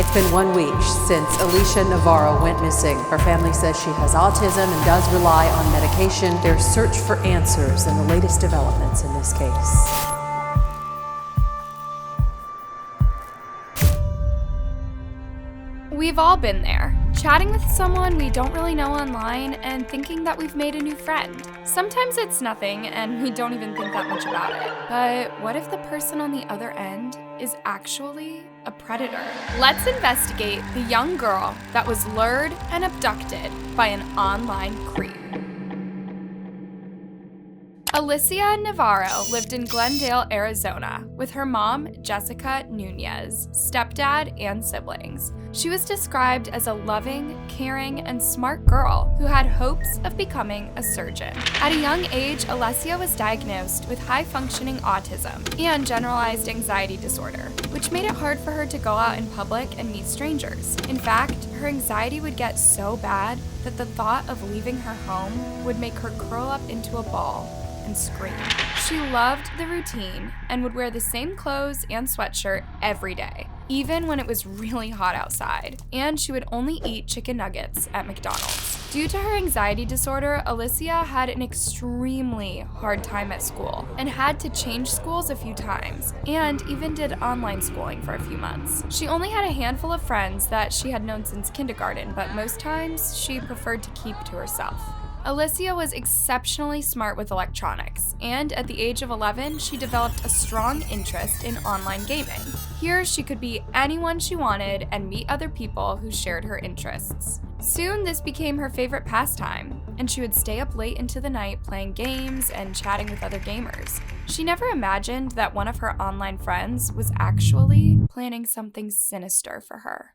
It's been 1 week since Alicia Navarro went missing. Her family says she has autism and does rely on medication. Their search for answers and the latest developments in this case. We've all been there, chatting with someone we don't really know online and thinking that we've made a new friend. Sometimes it's nothing and we don't even think that much about it. But what if the person on the other end is actually a predator? Let's investigate the young girl that was lured and abducted by an online creep. Alicia Navarro lived in Glendale, Arizona, with her mom, Jessica Nunez, stepdad, and siblings. She was described as a loving, caring, and smart girl who had hopes of becoming a surgeon. At a young age, Alicia was diagnosed with high-functioning autism and generalized anxiety disorder, which made it hard for her to go out in public and meet strangers. In fact, her anxiety would get so bad that the thought of leaving her home would make her curl up into a ball and scream. She loved the routine and would wear the same clothes and sweatshirt every day, even when it was really hot outside, and she would only eat chicken nuggets at McDonald's. Due to her anxiety disorder, Alicia had an extremely hard time at school and had to change schools a few times, and even did online schooling for a few months. She only had a handful of friends that she had known since kindergarten, but most times she preferred to keep to herself. Alicia was exceptionally smart with electronics, and at the age of 11, she developed a strong interest in online gaming. Here, she could be anyone she wanted and meet other people who shared her interests. Soon, this became her favorite pastime, and she would stay up late into the night playing games and chatting with other gamers. She never imagined that one of her online friends was actually planning something sinister for her.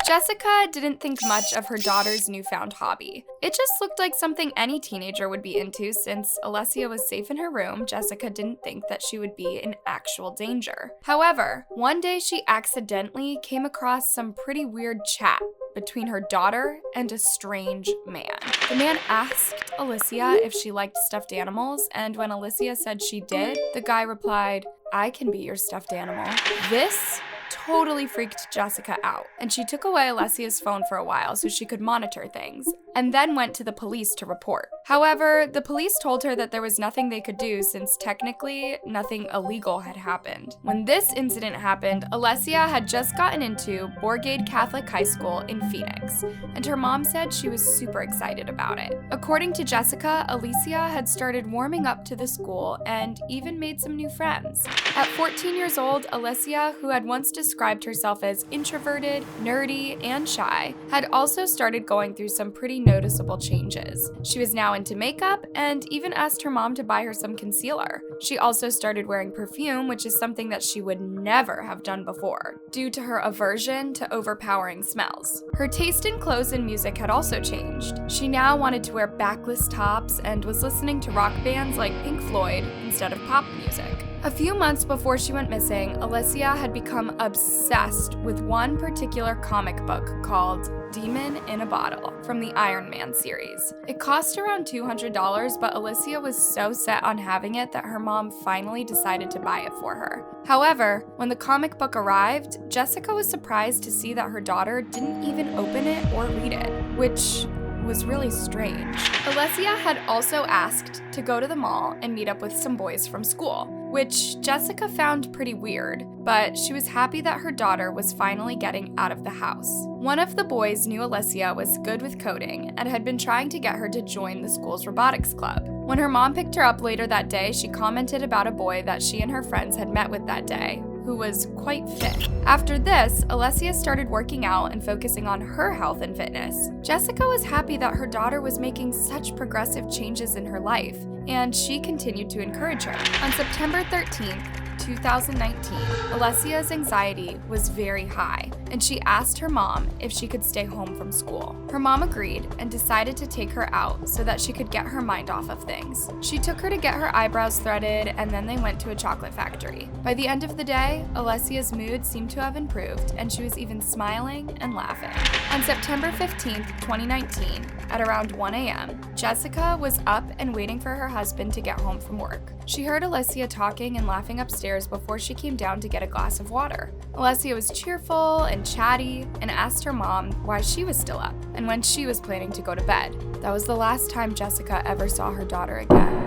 Jessica didn't think much of her daughter's newfound hobby. It just looked like something any teenager would be into. Since Alicia was safe in her room, Jessica didn't think that she would be in actual danger. However, one day she accidentally came across some pretty weird chat between her daughter and a strange man. The man asked Alicia if she liked stuffed animals, and when Alicia said she did, the guy replied, "I can be your stuffed animal." This totally freaked Jessica out, and she took away Alicia's phone for a while so she could monitor things, and then went to the police to report. However, the police told her that there was nothing they could do since technically nothing illegal had happened. When this incident happened, Alicia had just gotten into Borgade Catholic High School in Phoenix, and her mom said she was super excited about it. According to Jessica, Alicia had started warming up to the school and even made some new friends. At 14 years old, Alicia, who had once described herself as introverted, nerdy, and shy, had also started going through some pretty noticeable changes. She was now into makeup and even asked her mom to buy her some concealer. She also started wearing perfume, which is something that she would never have done before, due to her aversion to overpowering smells. Her taste in clothes and music had also changed. She now wanted to wear backless tops and was listening to rock bands like Pink Floyd instead of pop music. A few months before she went missing, Alicia had become obsessed with one particular comic book called Demon in a Bottle from the Iron Man series. It cost around $200, but Alicia was so set on having it that her mom finally decided to buy it for her. However, when the comic book arrived, Jessica was surprised to see that her daughter didn't even open it or read it, which was really strange. Alicia had also asked to go to the mall and meet up with some boys from school, which Jessica found pretty weird, but she was happy that her daughter was finally getting out of the house. One of the boys knew Alicia was good with coding and had been trying to get her to join the school's robotics club. When her mom picked her up later that day, she commented about a boy that she and her friends had met with that day, who was quite fit. After this, Alicia started working out and focusing on her health and fitness. Jessica was happy that her daughter was making such progressive changes in her life, and she continued to encourage her. On September 13th, 2019, Alicia's anxiety was very high, and she asked her mom if she could stay home from school. Her mom agreed and decided to take her out so that she could get her mind off of things. She took her to get her eyebrows threaded, and then they went to a chocolate factory. By the end of the day, Alicia's mood seemed to have improved, and she was even smiling and laughing. On September 15th, 2019, at around 1 a.m., Jessica was up and waiting for her husband to get home from work. She heard Alicia talking and laughing upstairs before she came down to get a glass of water. Alicia was cheerful and chatty and asked her mom why she was still up and when she was planning to go to bed. That was the last time Jessica ever saw her daughter again.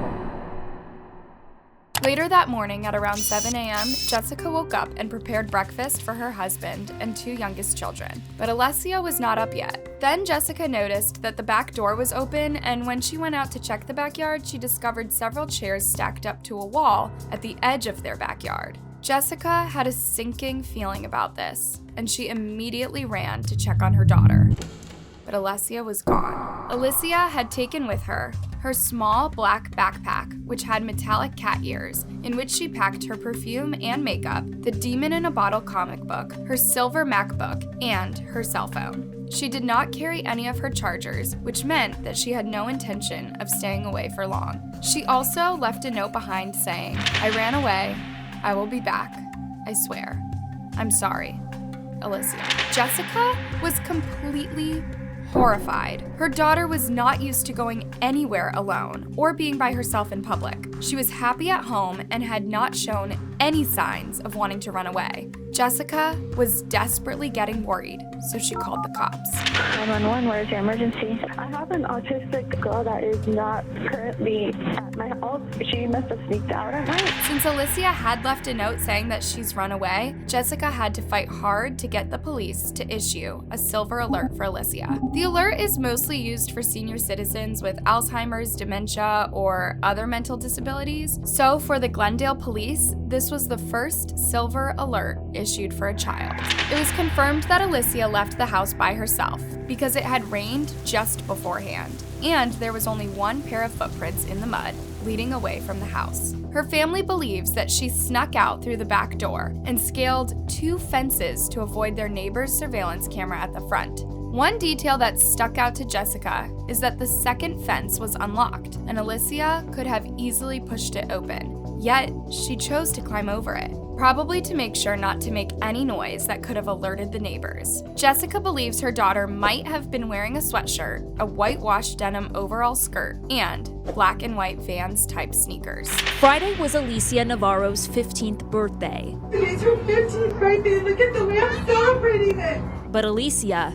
Later that morning at around 7 a.m., Jessica woke up and prepared breakfast for her husband and 2 youngest children. But Alicia was not up yet. Then Jessica noticed that the back door was open, and when she went out to check the backyard, she discovered several chairs stacked up to a wall at the edge of their backyard. Jessica had a sinking feeling about this, and she immediately ran to check on her daughter. But Alicia was gone. Alicia had taken with her her small black backpack, which had metallic cat ears, in which she packed her perfume and makeup, the Demon in a Bottle comic book, her silver MacBook, and her cell phone. She did not carry any of her chargers, which meant that she had no intention of staying away for long. She also left a note behind saying, "I ran away. I will be back. I swear. I'm sorry. Alicia." Jessica was completely horrified. Her daughter was not used to going anywhere alone or being by herself in public. She was happy at home and had not shown any signs of wanting to run away. Jessica was desperately getting worried, so she called the cops. 911, where is your emergency? I have an autistic girl that is not currently at my house. She must have sneaked out at night. Since Alicia had left a note saying that she's run away, Jessica had to fight hard to get the police to issue a silver alert for Alicia. The alert is mostly used for senior citizens with Alzheimer's, dementia, or other mental disabilities. So for the Glendale police, this was the first silver alert issued for a child. It was confirmed that Alicia left the house by herself because it had rained just beforehand, and there was only one pair of footprints in the mud leading away from the house. Her family believes that she snuck out through the back door and scaled 2 fences to avoid their neighbor's surveillance camera at the front. One detail that stuck out to Jessica is that the second fence was unlocked, and Alicia could have easily pushed it open. Yet, she chose to climb over it, probably to make sure not to make any noise that could have alerted the neighbors. Jessica believes her daughter might have been wearing a sweatshirt, a whitewashed denim overall skirt, and black and white Vans type sneakers. Friday was Alicia Navarro's 15th birthday. It's her 15th birthday. Look at the way I'm celebrating it. But Alicia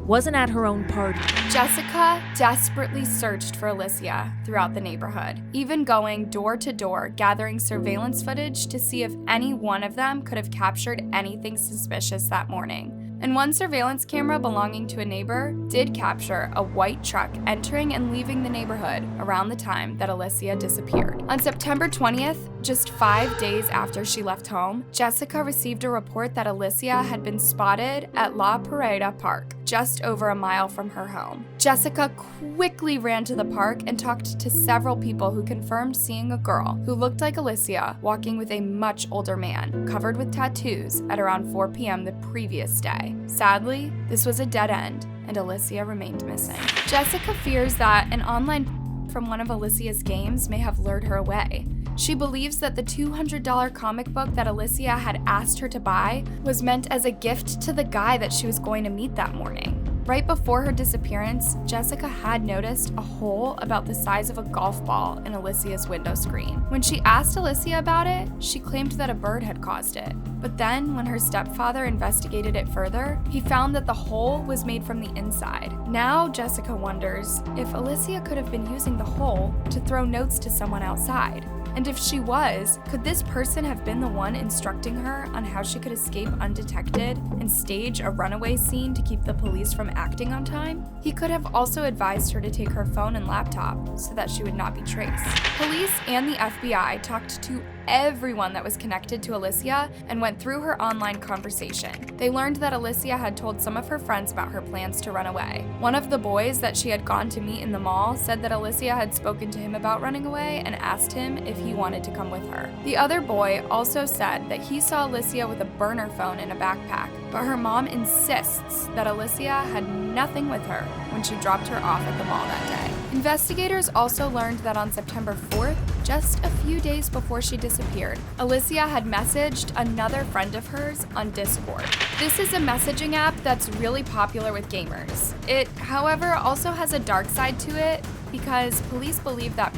wasn't at her own party. Jessica desperately searched for Alicia throughout the neighborhood, even going door to door, gathering surveillance footage to see if any one of them could have captured anything suspicious that morning. And one surveillance camera belonging to a neighbor did capture a white truck entering and leaving the neighborhood around the time that Alicia disappeared. On September 20th, just 5 days after she left home, Jessica received a report that Alicia had been spotted at La Parada Park, just over a mile from her home. Jessica quickly ran to the park and talked to several people who confirmed seeing a girl who looked like Alicia walking with a much older man, covered with tattoos, at around 4 p.m. the previous day. Sadly, this was a dead end, and Alicia remained missing. Jessica fears that an online from one of Alicia's games may have lured her away. She believes that the $200 comic book that Alicia had asked her to buy was meant as a gift to the guy that she was going to meet that morning. Right before her disappearance, Jessica had noticed a hole about the size of a golf ball in Alicia's window screen. When she asked Alicia about it, she claimed that a bird had caused it. But then, when her stepfather investigated it further, he found that the hole was made from the inside. Now, Jessica wonders if Alicia could have been using the hole to throw notes to someone outside. And if she was, could this person have been the one instructing her on how she could escape undetected and stage a runaway scene to keep the police from acting on time? He could have also advised her to take her phone and laptop so that she would not be traced. Police and the FBI talked to everyone that was connected to Alicia and went through her online conversation. They learned that Alicia had told some of her friends about her plans to run away. One of the boys that she had gone to meet in the mall said that Alicia had spoken to him about running away and asked him if he wanted to come with her. The other boy also said that he saw Alicia with a burner phone in a backpack, but her mom insists that Alicia had nothing with her when she dropped her off at the mall that day. Investigators also learned that on September 4th, just a few days before she disappeared, Alicia had messaged another friend of hers on Discord. This is a messaging app that's really popular with gamers. It, however, also has a dark side to it because police believe that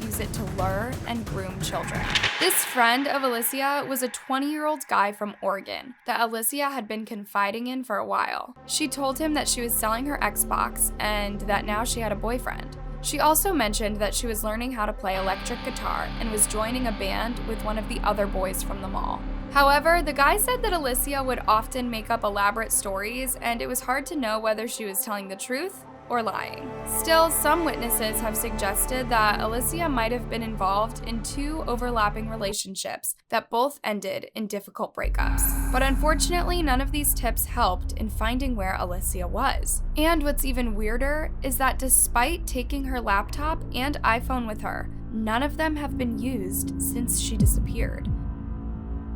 use it to lure and groom children. This friend of Alicia was a 20-year-old guy from Oregon that Alicia had been confiding in for a while. She told him that she was selling her Xbox and that now she had a boyfriend. She also mentioned that she was learning how to play electric guitar and was joining a band with one of the other boys from the mall. However, the guy said that Alicia would often make up elaborate stories, and it was hard to know whether she was telling the truth or lying. Still, some witnesses have suggested that Alicia might have been involved in 2 overlapping relationships that both ended in difficult breakups. But unfortunately, none of these tips helped in finding where Alicia was. And what's even weirder is that despite taking her laptop and iPhone with her, none of them have been used since she disappeared.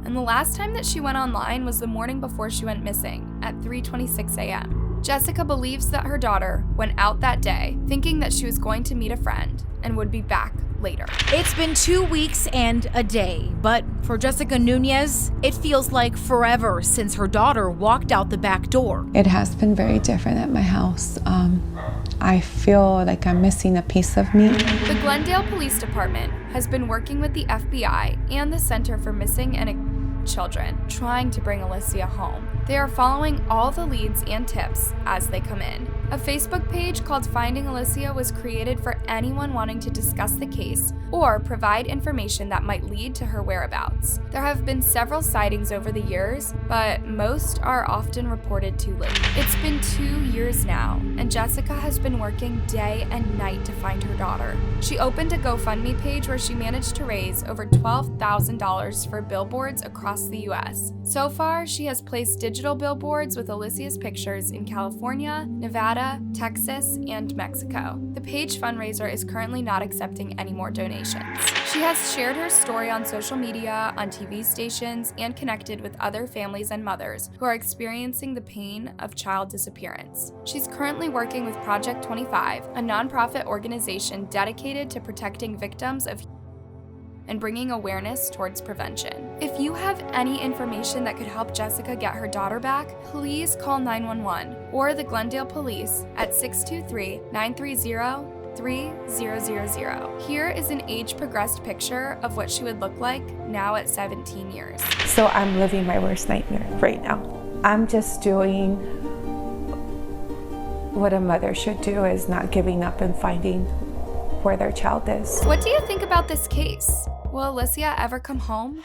And the last time that she went online was the morning before she went missing at 3:26 a.m. Jessica believes that her daughter went out that day thinking that she was going to meet a friend and would be back later. It's been 2 weeks and a day, but for Jessica Nunez, it feels like forever since her daughter walked out the back door. It has been very different at my house. I feel like I'm missing a piece of me. The Glendale Police Department has been working with the FBI and the Center for Missing and Children, trying to bring Alicia home. They are following all the leads and tips as they come in. A Facebook page called Finding Alicia was created for anyone wanting to discuss the case or provide information that might lead to her whereabouts. There have been several sightings over the years, but most are often reported too late. It's been 2 years now, and Jessica has been working day and night to find her daughter. She opened a GoFundMe page where she managed to raise over $12,000 for billboards across the US. So far, she has placed digital billboards with Alicia's pictures in California, Nevada, Texas, and Mexico. The page fundraiser is currently not accepting any more donations. She has shared her story on social media, on TV stations, and connected with other families and mothers who are experiencing the pain of child disappearance. She's currently working with Project 25, a nonprofit organization dedicated to protecting victims of and bringing awareness towards prevention. If you have any information that could help Jessica get her daughter back, please call 911 or the Glendale Police at 623-930-3000. Here is an age-progressed picture of what she would look like now at 17 years. So I'm living my worst nightmare right now. I'm just doing what a mother should do, is not giving up and finding where their child is. What do you think about this case? Will Alicia ever come home?